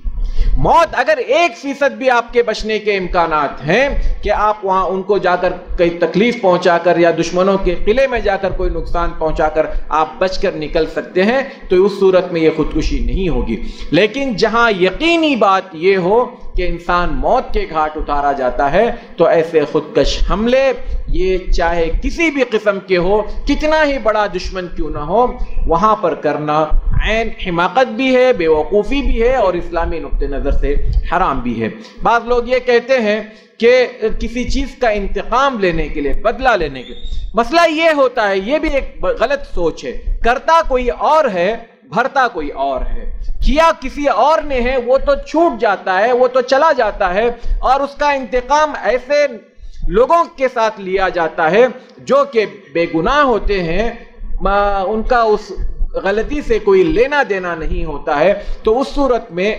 موت اگر 1% بھی آپ کے بچنے کے امکانات ہیں کہ آپ وہاں ان کو جا کر کوئی تکلیف پہنچا کر یا دشمنوں کے قلعے میں جا کر کوئی نقصان پہنچا کر آپ بچ کر نکل سکتے ہیں تو اس صورت میں یہ خودکشی نہیں ہوگی. لیکن جہاں یقینی بات یہ ہو کہ انسان موت کے گھاٹ اتارا جاتا ہے تو ایسے خودکش حملے، یہ چاہے کسی بھی قسم کے ہو، کتنا ہی بڑا دشمن کیوں نہ ہو، وہاں پر کرنا عین حماقت بھی ہے، بے وقوفی بھی ہے، اور اسلامی نقطہ نظر سے حرام بھی ہے. بعض لوگ یہ کہتے ہیں کہ کسی چیز کا انتقام لینے کے لیے، بدلہ لینے کے لیے، مسئلہ یہ ہوتا ہے، یہ بھی ایک غلط سوچ ہے. کرتا کوئی اور ہے، بھرتا کوئی اور ہے. کیا کسی اور نے ہے، وہ تو چھوٹ جاتا ہے، وہ تو چلا جاتا ہے، اور اس کا انتقام ایسے لوگوں کے ساتھ لیا جاتا ہے جو کہ بے گناہ ہوتے ہیں، ان کا اس غلطی سے کوئی لینا دینا نہیں ہوتا ہے. تو اس صورت میں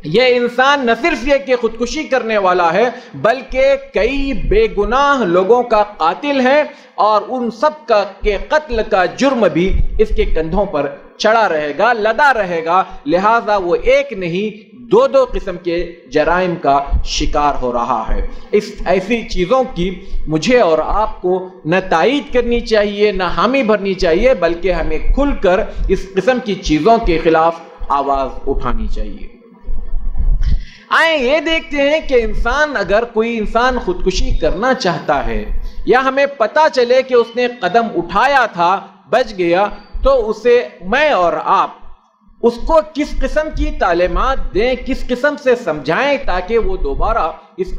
یہ انسان نہ صرف یہ کہ خودکشی کرنے والا ہے بلکہ کئی بے گناہ لوگوں کا قاتل ہے، اور ان سب کا کے قتل کا جرم بھی اس کے کندھوں پر چڑھا رہے گا، لدا رہے گا. لہذا وہ ایک نہیں 2 قسم کے جرائم کا شکار ہو رہا ہے. اس ایسی چیزوں کی مجھے اور آپ کو نہ تائید کرنی چاہیے، نہ حامی بھرنی چاہیے، بلکہ ہمیں کھل کر اس قسم کی چیزوں کے خلاف آواز اٹھانی چاہیے. آئیں یہ دیکھتے ہیں کہ اگر کوئی انسان خودکشی کرنا چاہتا ہے یا ہمیں پتا چلے کہ اس نے قدم اٹھایا تھا، بچ گیا، تو اسے میں اور آپ اس کو کس قسم کی تعلیمات دیں، کس قسم سے سمجھائیں تاکہ وہ دوبارہ اس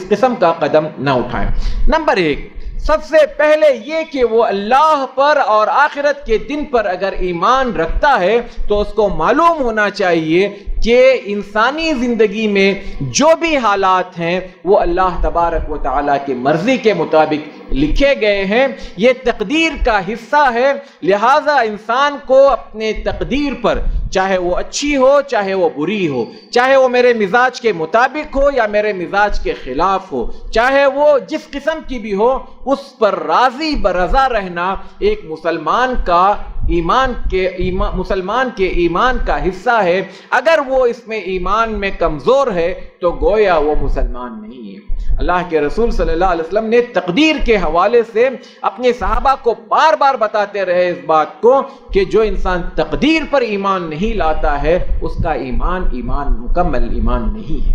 قسم کا قدم نہ اٹھائیں. نمبر 1، سب سے پہلے یہ کہ وہ اللہ پر اور آخرت کے دن پر اگر ایمان رکھتا ہے تو اس کو معلوم ہونا چاہیے کہ انسانی زندگی میں جو بھی حالات ہیں وہ اللہ تبارک و تعالیٰ کی مرضی کے مطابق لکھے گئے ہیں، یہ تقدیر کا حصہ ہے. لہذا انسان کو اپنے تقدیر پر، چاہے وہ اچھی ہو چاہے وہ بری ہو، چاہے وہ میرے مزاج کے مطابق ہو یا میرے مزاج کے خلاف ہو، چاہے وہ جس قسم کی بھی ہو، اس پر راضی برضا رہنا ایک مسلمان کے ایمان کا حصہ ہے. اگر وہ اس میں ایمان میں کمزور ہے تو گویا وہ مسلمان نہیں ہے. اللہ کے رسول صلی اللہ علیہ وسلم نے تقدیر کے حوالے سے اپنے صحابہ کو بار بار بتاتے رہے اس بات کو کہ جو انسان تقدیر پر ایمان نہیں لاتا ہے اس کا ایمان مکمل ایمان نہیں ہے.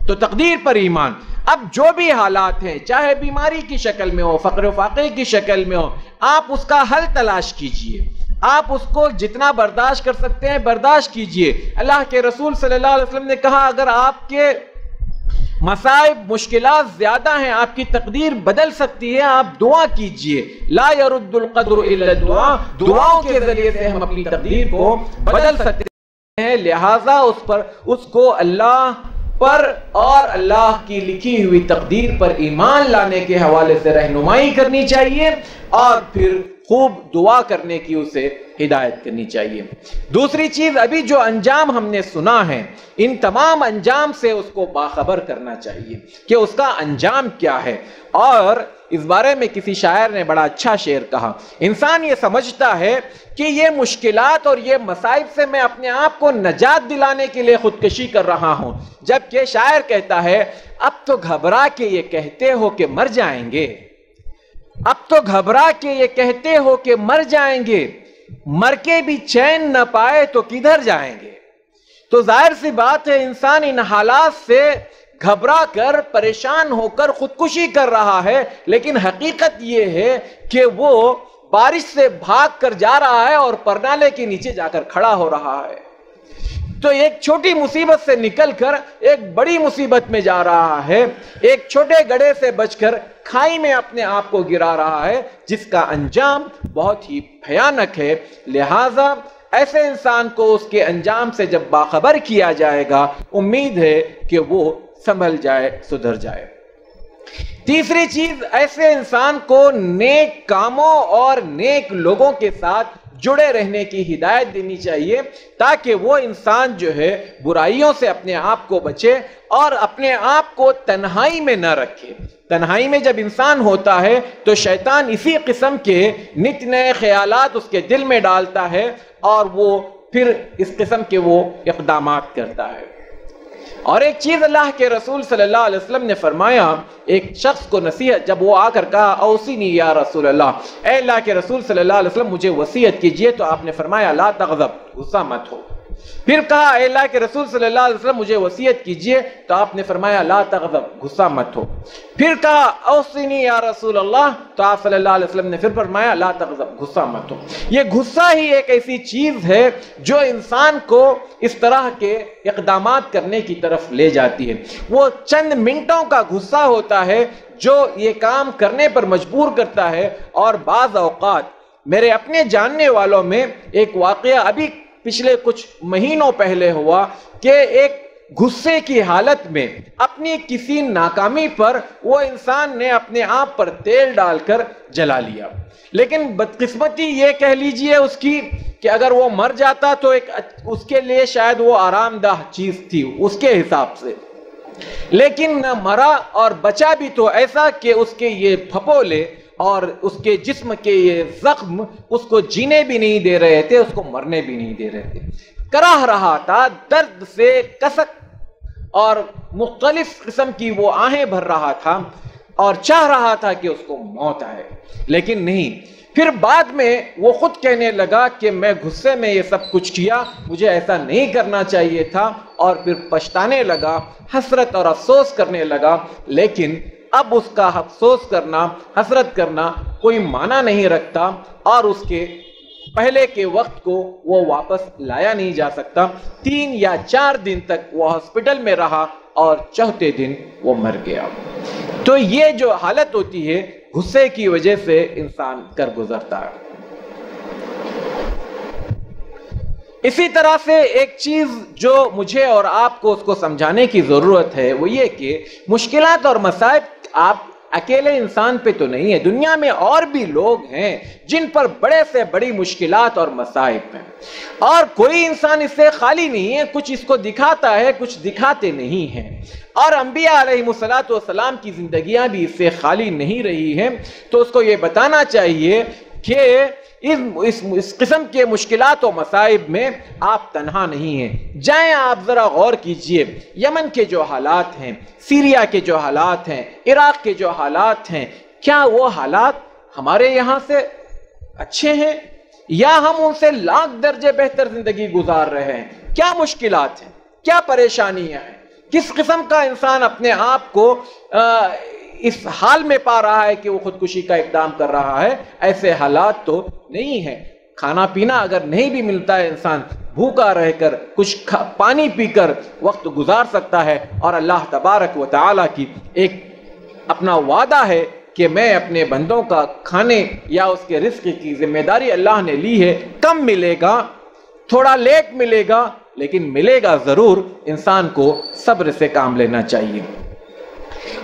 تو تقدیر پر ایمان. اب جو بھی حالات ہیں، چاہے بیماری کی شکل میں ہو، فقر و فاقے کی شکل میں ہو، آپ اس کا حل تلاش کیجئے. آپ اس کو جتنا برداشت کر سکتے ہیں برداشت کیجئے. اللہ کے رسول صلی اللہ علیہ وسلم نے کہا اگر آپ کے مصائب مشکلات زیادہ ہیں، آپ کی تقدیر بدل سکتی ہے، آپ دعا کیجئے. لا يرد القدر الا الدعاء. دعاؤں کے ذریعے سے ہم اپنی تقدیر کو بدل سکتے ہیں. لہٰذا اس کو اللہ پر اور اللہ کی لکھی ہوئی تقدیر پر ایمان لانے کے حوالے سے رہنمائی کرنی چاہیے اور پھر خوب دعا کرنے کی اسے ہدایت کرنی چاہیے۔ دوسری چیز، ابھی جو انجام ہم نے سنا ہے ان تمام انجام سے اس کو باخبر کرنا چاہیے کہ اس کا انجام کیا ہے۔ اور اس بارے میں کسی شاعر نے بڑا اچھا شعر کہا، انسان یہ سمجھتا ہے کہ یہ مشکلات اور یہ مصائب سے میں اپنے آپ کو نجات دلانے کے لیے خودکشی کر رہا ہوں، جبکہ شاعر کہتا ہے اب تو گھبرا کے یہ کہتے ہو کہ مر جائیں گے، اب تو گھبرا کے یہ کہتے ہو کہ مر جائیں گے، مر کے بھی چین نہ پائے تو کدھر جائیں گے۔ تو ظاہر سی بات ہے انسان ان حالات سے گھبرا کر پریشان ہو کر خودکشی کر رہا ہے، لیکن حقیقت یہ ہے کہ وہ بارش سے بھاگ کر جا رہا ہے اور پرنالے کے نیچے جا کر کھڑا ہو رہا ہے۔ تو ایک چھوٹی مصیبت سے نکل کر ایک بڑی مصیبت میں جا رہا ہے، ایک چھوٹے گڑھے سے بچ کر کھائی میں اپنے آپ کو گرا رہا ہے، جس کا انجام بہت ہی بھیانک ہے۔ لہٰذا ایسے انسان کو اس کے انجام سے جب باخبر کیا جائے گا، امید ہے کہ وہ سنبھل جائے، سدھر جائے۔ تیسری چیز، ایسے انسان کو نیک کاموں اور نیک لوگوں کے ساتھ جڑے رہنے کی ہدایت دینی چاہیے تاکہ وہ انسان جو ہے برائیوں سے اپنے آپ کو بچے اور اپنے آپ کو تنہائی میں نہ رکھے۔ تنہائی میں جب انسان ہوتا ہے تو شیطان اسی قسم کے نت نئے خیالات اس کے دل میں ڈالتا ہے اور وہ پھر اس قسم کے وہ اقدامات کرتا ہے۔ اور ایک چیز اللہ کے رسول صلی اللہ علیہ وسلم نے فرمایا، ایک شخص کو نصیحت جب وہ آ کر کہا اوصینی یا رسول اللہ، اے اللہ کے رسول صلی اللہ علیہ وسلم مجھے وصیت کیجئے، تو آپ نے فرمایا لا تغضب، غصہ مت ہو۔ پھر کہا اے اللہ کے رسول صلی اللہ علیہ وسلم مجھے وصیت کیجئے، تو آپ نے فرمایا لا تغضب، غصہ مت ہو۔ پھر کہا اوصینی یا رسول اللہ، تو آپ صلی اللہ علیہ وسلم نے پھر فرمایا لا تغضب، غصہ مت ہو۔ یہ غصہ ہی ایک ایسی چیز ہے جو انسان کو اس طرح کے اقدامات کرنے کی طرف لے جاتی ہے۔ وہ چند منٹوں کا غصہ ہوتا ہے جو یہ کام کرنے پر مجبور کرتا ہے۔ اور بعض اوقات میرے اپنے جاننے والوں میں ایک واقعہ ابھی پچھلے کچھ مہینوں پہلے ہوا کہ ایک غصے کی حالت میں اپنی کسی ناکامی پر وہ انسان نے اپنے آپ پر تیل ڈال کر جلا لیا، لیکن بدقسمتی یہ کہہ لیجئے اس کی کہ اگر وہ مر جاتا تو ایک اس کے لیے شاید وہ آرام دہ چیز تھی اس کے حساب سے، لیکن نہ مرا اور بچا بھی تو ایسا کہ اس کے یہ پھپولے اور اس کے جسم کے یہ زخم اس کو جینے بھی نہیں دے رہے تھے، اس کو مرنے بھی نہیں دے رہے تھے، کراہ رہا تھا، درد سے کسک اور مختلف قسم کی وہ آہیں بھر رہا تھا اور چاہ رہا تھا کہ اس کو موت آئے، لیکن نہیں۔ پھر بعد میں وہ خود کہنے لگا کہ میں غصے میں یہ سب کچھ کیا، مجھے ایسا نہیں کرنا چاہیے تھا، اور پھر پچھتانے لگا، حسرت اور افسوس کرنے لگا، لیکن اب اس کا افسوس کرنا، حسرت کرنا کوئی معنی نہیں رکھتا اور اس کے پہلے کے وقت کو وہ واپس لایا نہیں جا سکتا۔ 3 یا 4 دن تک وہ ہاسپٹل میں رہا اور چوتھے دن وہ مر گیا۔ تو یہ جو حالت ہوتی ہے غصے کی وجہ سے انسان کر گزرتا ہے۔ اسی طرح سے ایک چیز جو مجھے اور آپ کو اس کو سمجھانے کی ضرورت ہے وہ یہ کہ مشکلات اور مصائب آپ اکیلے انسان پہ تو نہیں ہے، دنیا میں اور بھی لوگ ہیں جن پر بڑے سے بڑی مشکلات اور مصائب ہیں، اور کوئی انسان اس سے خالی نہیں ہے، کچھ اس کو دکھاتا ہے کچھ دکھاتے نہیں ہیں، اور انبیاء علیہ السلام کی زندگیاں بھی اس سے خالی نہیں رہی ہیں۔ تو اس کو یہ بتانا چاہیے کہ اس قسم کے مشکلات و مصائب میں آپ تنہا نہیں ہیں۔ جائیں آپ ذرا غور کیجئے، یمن کے جو حالات ہیں، سیریا کے جو حالات ہیں، عراق کے جو حالات ہیں، کیا وہ حالات ہمارے یہاں سے اچھے ہیں یا ہم ان سے لاکھ درجے بہتر زندگی گزار رہے ہیں؟ کیا مشکلات ہیں، کیا پریشانیاں ہیں، کس قسم کا انسان اپنے آپ کو اس حال میں پا رہا ہے کہ وہ خودکشی کا اقدام کر رہا ہے؟ ایسے حالات تو نہیں ہیں۔ کھانا پینا اگر نہیں بھی ملتا ہے، انسان بھوکا رہ کر کچھ پانی پی کر وقت گزار سکتا ہے، اور اللہ تبارک و تعالیٰ کی ایک اپنا وعدہ ہے کہ میں اپنے بندوں کا کھانے یا اس کے رزق کی ذمہ داری اللہ نے لی ہے، کم ملے گا، تھوڑا لیٹ ملے گا، لیکن ملے گا ضرور. انسان کو صبر سے کام لینا چاہیے.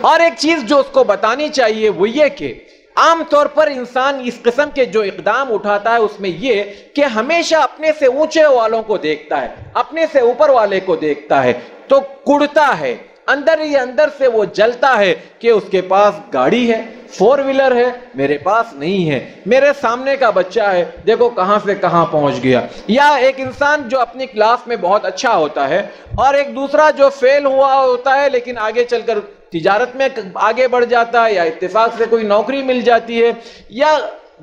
اور ایک چیز جو اس کو بتانی چاہیے وہ یہ کہ عام طور پر انسان اس قسم کے جو اقدام اٹھاتا ہے اس میں یہ کہ ہمیشہ اپنے سے اونچے والوں کو دیکھتا ہے, اپنے سے اوپر والے کو دیکھتا ہے تو کڑتا ہے, اندر ہی اندر سے وہ جلتا ہے کہ اس کے پاس گاڑی ہے, 4 ویلر ہے, میرے پاس نہیں ہے, میرے سامنے کا بچہ ہے دیکھو کہاں سے کہاں پہنچ گیا. یا ایک انسان جو اپنی کلاس میں بہت اچھا ہوتا ہے اور ایک دوسرا جو فیل ہوا ہوتا ہے لیکن آگے چل کر تجارت میں آگے بڑھ جاتا ہے, یا اتفاق سے کوئی نوکری مل جاتی ہے, یا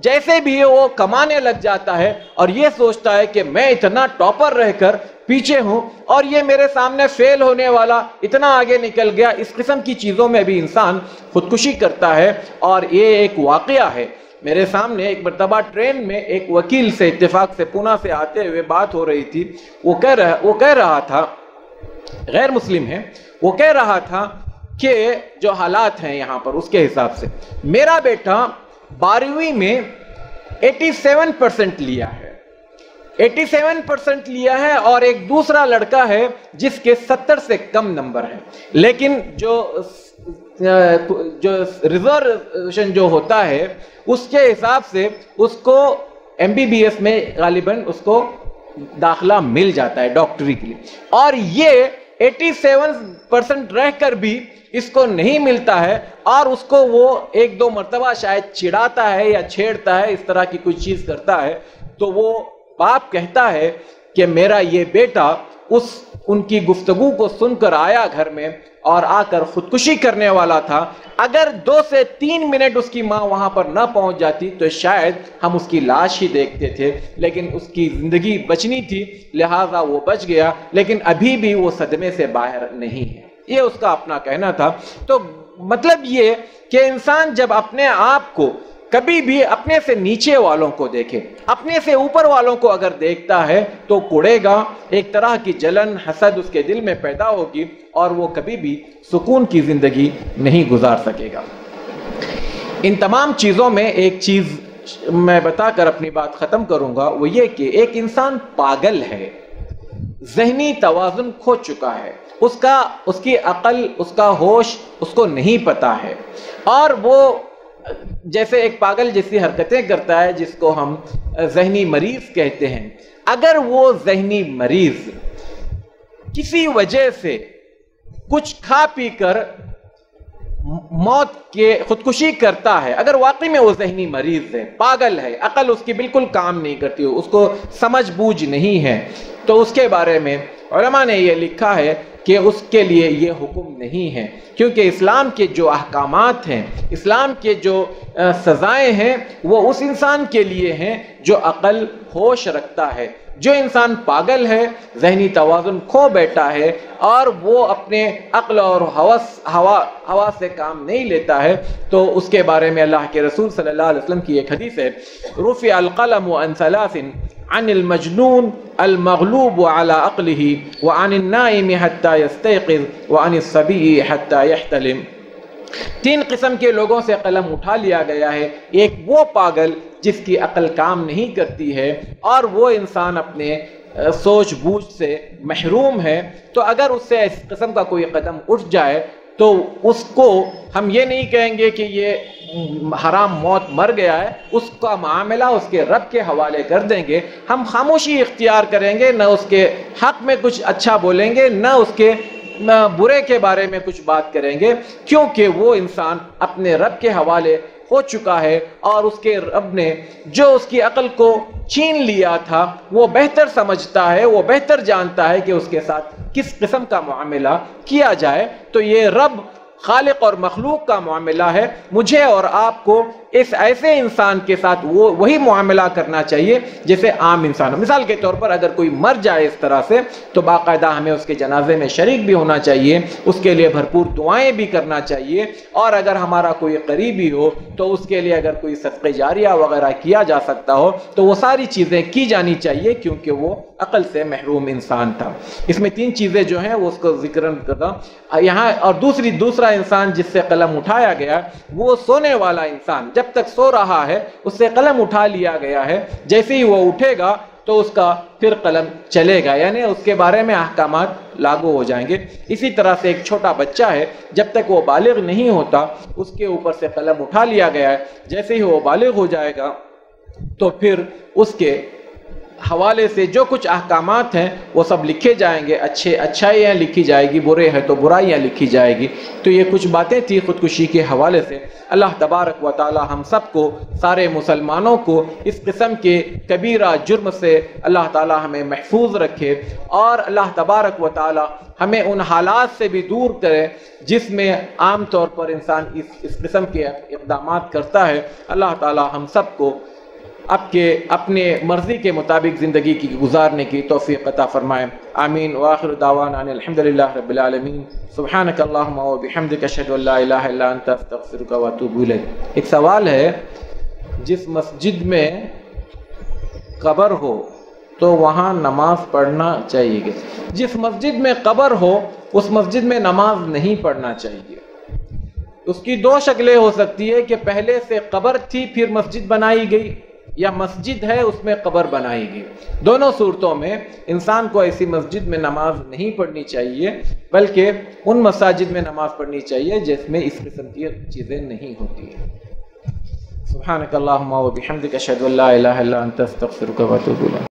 جیسے بھی وہ کمانے لگ جاتا ہے اور یہ سوچتا ہے کہ میں اتنا ٹاپر رہ کر پیچھے ہوں اور یہ میرے سامنے فیل ہونے والا اتنا آگے نکل گیا. اس قسم کی چیزوں میں بھی انسان خودکشی کرتا ہے. اور یہ ایک واقعہ ہے میرے سامنے. ایک مرتبہ ٹرین میں ایک وکیل سے اتفاق سے پونا سے آتے ہوئے بات ہو رہی تھی. وہ کہہ رہا تھا, غیر مسلم ہے, وہ کہہ رہا تھا کہ جو حالات ہیں یہاں پر اس کے حساب سے میرا بیٹا 12ویں میں 87% لیا ہے, 87% لیا ہے, اور ایک دوسرا لڑکا ہے جس کے 70 سے کم نمبر ہیں. لیکن جو ریزرویشن جو ہوتا ہے اس کے حساب سے اس کو MBBS میں غالباً اس کو داخلہ مل جاتا ہے ڈاکٹری کے لیے. اور یہ 87% رہ کر بھی اس کو نہیں ملتا ہے, اور اس کو وہ 1-2 مرتبہ شاید چڑھاتا ہے یا چھیڑتا ہے, اس طرح کی کوئی چیز کرتا ہے. تو وہ باپ کہتا ہے کہ میرا یہ بیٹا ان کی گفتگو کو سن کر آیا گھر میں اور آ کر خودکشی کرنے والا تھا. اگر 2 سے 3 منٹ اس کی ماں وہاں پر نہ پہنچ جاتی تو شاید ہم اس کی لاش ہی دیکھتے تھے, لیکن اس کی زندگی بچنی تھی لہٰذا وہ بچ گیا, لیکن ابھی بھی وہ صدمے سے باہر نہیں ہے. یہ اس کا اپنا کہنا تھا. تو مطلب یہ کہ انسان جب اپنے آپ کو کبھی بھی اپنے سے نیچے والوں کو دیکھے, اپنے سے اوپر والوں کو اگر دیکھتا ہے تو کڑے گا, ایک طرح کی جلن حسد اس کے دل میں پیدا ہوگی اور وہ کبھی بھی سکون کی زندگی نہیں گزار سکے گا. ان تمام چیزوں میں ایک چیز میں بتا کر اپنی بات ختم کروں گا, وہ یہ کہ ایک انسان پاگل ہے, ذہنی توازن کھو چکا ہے, اس کی عقل, اس کا ہوش اس کو نہیں پتا ہے, اور وہ جیسے ایک پاگل جیسی حرکتیں کرتا ہے جس کو ہم ذہنی مریض کہتے ہیں. اگر وہ ذہنی مریض کسی وجہ سے کچھ کھا پی کر موت کے خودکشی کرتا ہے, اگر واقعی میں وہ ذہنی مریض ہے, پاگل ہے, عقل اس کی بالکل کام نہیں کرتی, اس کو سمجھ بوجھ نہیں ہے, تو اس کے بارے میں علماء نے یہ لکھا ہے کہ اس کے لیے یہ حکم نہیں ہے, کیونکہ اسلام کے جو احکامات ہیں, اسلام کے جو سزائیں ہیں وہ اس انسان کے لیے ہیں جو عقل ہوش رکھتا ہے. جو انسان پاگل ہے, ذہنی توازن کھو بیٹھا ہے اور وہ اپنے عقل اور ہوا سے کام نہیں لیتا ہے, تو اس کے بارے میں اللہ کے رسول صلی اللہ علیہ وسلم کی ایک حدیث ہے, رفع القلم عن 3 عن المجنون المغلوب على عقله وعن النائم حتى يستيقظ وعن الصبي حتى يحتلم. 3 قسم کے لوگوں سے قلم اٹھا لیا گیا ہے. ایک وہ پاگل جس کی عقل کام نہیں کرتی ہے اور وہ انسان اپنے سوچ بوجھ سے محروم ہے, تو اگر اس سے اس قسم کا کوئی قدم اٹھ جائے تو اس کو ہم یہ نہیں کہیں گے کہ یہ حرام موت مر گیا ہے, اس کا معاملہ اس کے رب کے حوالے کر دیں گے. ہم خاموشی اختیار کریں گے, نہ اس کے حق میں کچھ اچھا بولیں گے, نہ اس کے برے کے بارے میں کچھ بات کریں گے, کیونکہ وہ انسان اپنے رب کے حوالے ہو چکا ہے اور اس کے رب نے جو اس کی عقل کو چھین لیا تھا وہ بہتر سمجھتا ہے, وہ بہتر جانتا ہے کہ اس کے ساتھ کس قسم کا معاملہ کیا جائے. تو یہ رب خالق اور مخلوق کا معاملہ ہے. مجھے اور آپ کو اس ایسے انسان کے ساتھ وہی معاملہ کرنا چاہیے جیسے عام انسان. مثال کے طور پر اگر کوئی مر جائے اس طرح سے تو باقاعدہ ہمیں اس کے جنازے میں شریک بھی ہونا چاہیے, اس کے لیے بھرپور دعائیں بھی کرنا چاہیے, اور اگر ہمارا کوئی قریبی ہو تو اس کے لیے اگر کوئی صدقہ جاریہ وغیرہ کیا جا سکتا ہو تو وہ ساری چیزیں کی جانی چاہیے, کیونکہ وہ عقل سے محروم انسان تھا. اس میں 3 چیزیں جو ہیں وہ اس کو ذکر کرتا یہاں. اور دوسرا انسان جس سے قلم اٹھایا گیا وہ سونے والا انسان, جب تک سو رہا ہے اس سے قلم اٹھا لیا گیا ہے, جیسے ہی وہ اٹھے گا تو اس کا پھر قلم چلے گا، یعنی اس کے بارے میں احکامات لاگو ہو جائیں گے۔ اسی طرح سے ایک چھوٹا بچہ ہے، جب تک وہ بالغ نہیں ہوتا اس کے اوپر سے قلم اٹھا لیا گیا ہے، جیسے ہی وہ بالغ ہو جائے گا تو پھر اس کے حوالے سے جو کچھ احکامات ہیں وہ سب لکھے جائیں گے، اچھائیاں لکھی جائے گی، برے ہیں تو برائیاں لکھی جائے گی۔ تو یہ کچھ باتیں تھی خودکشی کے حوالے سے۔ اللہ تبارک و تعالی ہم سب کو، سارے مسلمانوں کو اس قسم کے کبیرہ جرم سے اللہ تعالی ہمیں محفوظ رکھے، اور اللہ تبارک و تعالی ہمیں ان حالات سے بھی دور کرے جس میں عام طور پر انسان اس قسم کے اقدامات کرتا ہے۔ اللہ تعالی ہم سب کو اپنے مرضی کے مطابق زندگی کی گزارنے کی توفیق عطا فرمائے، آمین۔ وآخر دعوانا ان الحمدللہ رب العالمین، سبحانک اللہم وبحمدک، اشہد ان لا الہ الا انت، استغفرک واتوب الیک۔ ایک سوال ہے، جس مسجد میں قبر ہو تو وہاں نماز پڑھنا چاہیے گا؟ جس مسجد میں قبر ہو اس مسجد میں نماز نہیں پڑھنا چاہیے۔ اس کی دو شکلیں ہو سکتی ہے کہ پہلے سے قبر تھی پھر مسجد بنائی گئی، یا مسجد ہے اس میں قبر بنائی گئی۔ دونوں صورتوں میں انسان کو ایسی مسجد میں نماز نہیں پڑھنی چاہیے، بلکہ ان مساجد میں نماز پڑھنی چاہیے جس میں اس قسم کی چیزیں نہیں ہوتی ہیں۔ سبحانک اللہم و بحمدک، اشہد ان لا الہ الا انت، استغفرک و اتوب الیک۔